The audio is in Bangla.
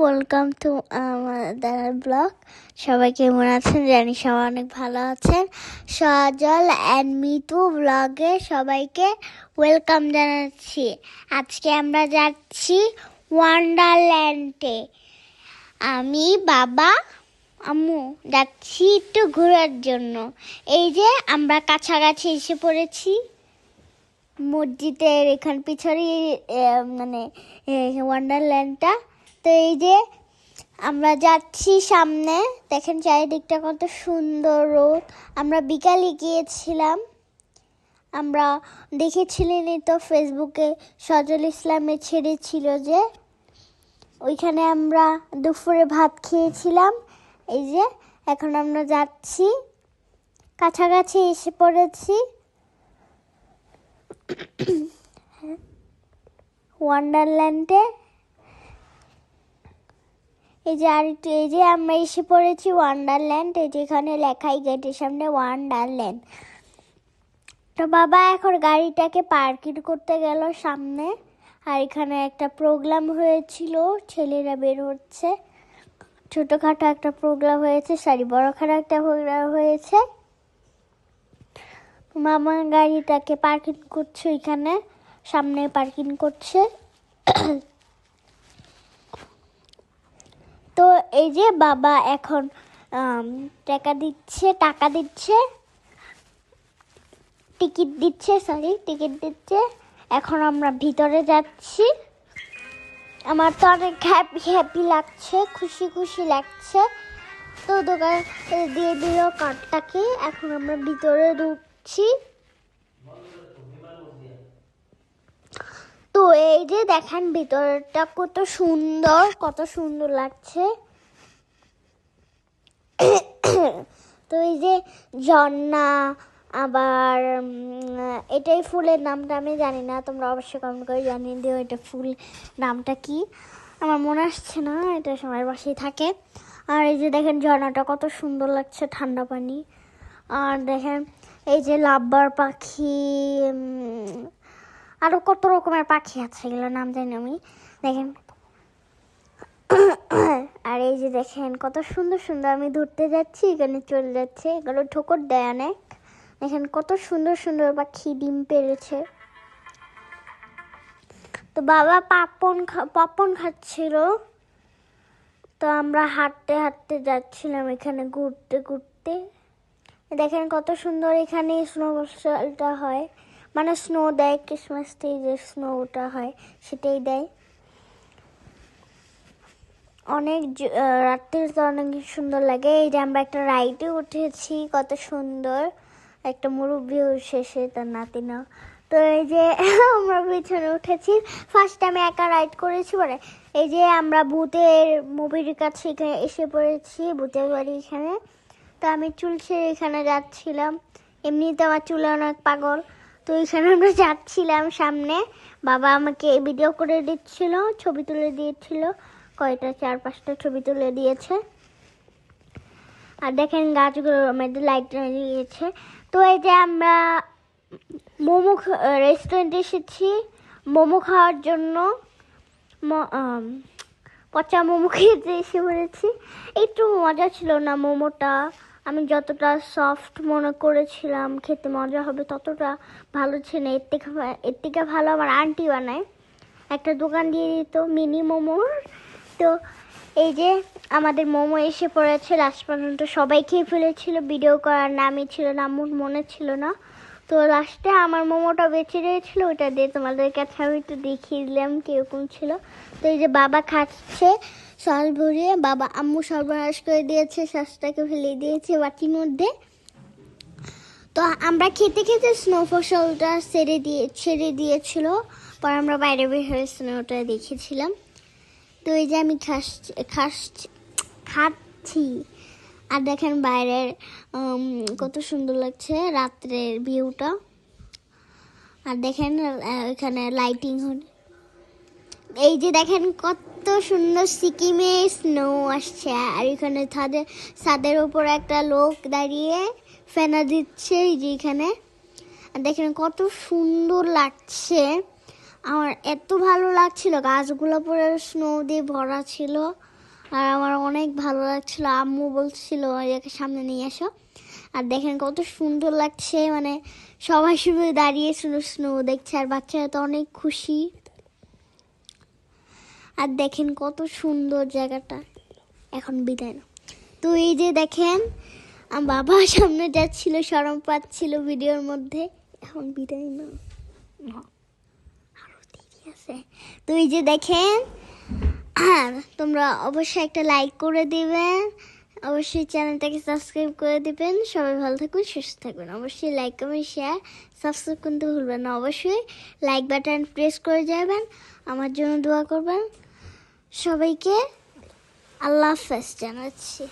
ওয়েলকাম টু আমাদের ব্লগ। সবাই কেমন আছেন? জানি সবাই অনেক ভালো আছেন। সজল অ্যান্ড মিতু ব্লগে সবাইকে ওয়েলকাম জানাচ্ছি। আজকে আমরা যাচ্ছি ওয়ান্ডারল্যান্ডে। আমি, বাবা, আম্মু যাচ্ছি একটু ঘোরার জন্য। এই যে আমরা কাছাকাছি এসে পড়েছি মসজিদের এখান পিছনে, মানে ওয়ান্ডারল্যান্ডটা। তো এই যে আমরা যাচ্ছি সামনে, দেখেন চারিদিকটা কত সুন্দর রোদ। আমরা বিকালে গিয়েছিলাম, আমরা দেখেছিলেনই তো ফেসবুকে, সজল ইসলামে ছেড়েছিল যে ওইখানে আমরা দুপুরে ভাত খেয়েছিলাম। এই যে এখন আমরা যাচ্ছি, কাছাকাছি এসে পড়েছি ওয়ান্ডারল্যান্ডে। এই যে আরেকটু, এই যে আমরা এসে পড়েছি ওয়ান্ডারল্যান্ড। এই যে এখানে লেখাই গেটের সামনে ওয়ান্ডারল্যান্ড। তো বাবা এখন গাড়িটাকে পার্কিং করতে গেল সামনে। আর এখানে একটা প্রোগ্রাম হয়েছিল, ছেলেরা বের হচ্ছে, ছোটখাটো একটা প্রোগ্রাম হয়েছে, বড়খাটো একটা প্রোগ্রাম হয়েছে। মামা গাড়িটাকে পার্কিং করছে, এখানে সামনে পার্কিং করছে। তো এই যে বাবা এখন টাকা দিচ্ছে, টিকিট দিচ্ছে। এখন আমরা ভিতরে যাচ্ছি। আমার তো অনেক হ্যাপি লাগছে, খুশি লাগছে। তো দোকান দিয়ে দিল কার্ডটাকে, এখন আমরা ভিতরে ঢুকছি। তো এই যে দেখেন ভিতরটা কত সুন্দর লাগছে। তো এই যে ঝর্ণা, আবার এটাই ফুলের নামটা আমি জানি না, তোমরা অবশ্যই কমেন্ট করে জানিয়ে দিও এটা ফুল নামটা কি। আমার মনে আসছে না, এটা সবার বাসায় থাকে। আর এই যে দেখেন ঝর্ণাটা কত সুন্দর লাগছে, ঠান্ডা পানি। আর দেখেন এই যে লাব্বার পাখি, আরো কত রকমের পাখি আছে, এগুলো নাম জানি আমি। দেখেন আর এই যে দেখেন কত সুন্দর আমি ধরতে যাচ্ছি, এখানে চলে যাচ্ছে, এগুলো ঠোকর দেয় অনেক। দেখেন কত সুন্দর পাখি ডিম পেড়েছে। তো বাবা পপকর্ন খাচ্ছিল। তো আমরা হাঁটতে যাচ্ছিলাম এখানে ঘুরতে। দেখেন কত সুন্দর, এখানে স্নোটা হয়, মানে স্নো দেয়, ক্রিসমাস ডে যে স্নোটা হয় সেটাই দেয়। অনেক রাত্রে তো অনেক সুন্দর লাগে। এই যে আমরা একটা রাইডে উঠেছি, কত সুন্দর, একটা মুরব্বি শেষে তার নাতিনা। তো এই যে আমরা পিছনে উঠেছি, ফার্স্ট আমি একা রাইড করেছি। পরে এই যে আমরা ভূতের মুভির কাছে এখানে এসে পড়েছি, ভূতের বাড়ি এখানে। তো আমি চুল ছেড়ে এখানে যাচ্ছিলাম, এমনিতে আমার চুলে অনেক পাগল। তো এখানে আমরা যাচ্ছিলাম সামনে, বাবা আমাকে ভিডিও করে দিচ্ছিল, ছবি তুলে দিয়েছিল, কয়টা 4-5টা ছবি তুলে দিয়েছে। আর দেখেন গাছগুলোর মধ্যে লাইট দিয়েছে। তো এই যে আমরা মোমো রেস্টুরেন্টে এসেছি মোমো খাওয়ার জন্য, পচা মোমো খেতে এসে পড়েছি। একটু মজা ছিল না মোমোটা, আমি যতটা সফট মনে করেছিলাম খেতে মজা হবে ততটা ভালো ছিল না। এর থেকে ভালো আমার আন্টি বানায়, একটা দোকান দিয়ে দিত মিনি মোমোর। তো এই যে আমাদের মোমো এসে পড়েছে, লাস্ট পর্যন্ত সবাই খেয়ে ফেলেছিল, ভিডিও করার নামই ছিল না, আমার মনে ছিল না। তো লাস্টে আমার মোমোটা বেঁচে রয়েছিল, ওটা দিয়ে তোমাদের কাছে আমি একটু দেখিয়ে দিলাম কীরকম ছিল। তো এই যে বাবা খাচ্ছে সস ভরিয়ে, বাবা আম্মু সর্বনাশ করে দিয়েছে, সসটাকে ফেলে দিয়েছে বাটির মধ্যে। তো আমরা খেতে স্নো ফসলটা ছেড়ে দিয়েছিল, পর আমরা বাইরে বের হয়ে স্নোটা দেখেছিলাম। তো এই যে আমি খাচ্ছি। আর দেখেন বাইরের কত সুন্দর লাগছে রাত্রের ভিউটা। আর দেখেন এখানে লাইটিং, এই যে দেখেন কত সুন্দর সিকিমে স্নো আসছে। আর এখানে ছাদের উপর একটা লোক দাঁড়িয়ে ফেনা দিচ্ছে, এই যে এখানে। আর দেখেন কত সুন্দর লাগছে, আমার এত ভালো লাগছিল, গাছগুলো পুরো স্নো দিয়ে ভরা ছিল। আর আমার অনেক ভালো লাগছিল। আম্মু বলছিল এটাকে সামনে নিয়ে আসো। আর দেখেন কত সুন্দর লাগছে, মানে সবাই শুধু দাঁড়িয়ে স্নো স্নো দেখছে আর বাচ্চারা তো অনেক খুশি। আর দেখেন কত সুন্দর জায়গাটা। এখন বিদায় না। তো এই যে দেখেন আমার বাবা সামনে যাচ্ছিল, শরম পাচ্ছিল ভিডিওর মধ্যে। এখন বিদায় না, আরো দেরি আছে। তো এই যে দেখেন, আর তোমরা অবশ্যই একটা লাইক করে দিবেন, অবশ্যই চ্যানেলটাকে সাবস্ক্রাইব করে দিবেন। সবাই ভালো থাকুন, সুস্থ থাকবেন। অবশ্যই লাইক কমেন্ট শেয়ার সাবস্ক্রাইব করতে ভুলবেন না। অবশ্যই লাইক বাটন প্রেস করে যাবেন, আমার জন্য দোয়া করবেন। সবাইকে আল্লাহ হাফেজ জানাচ্ছি।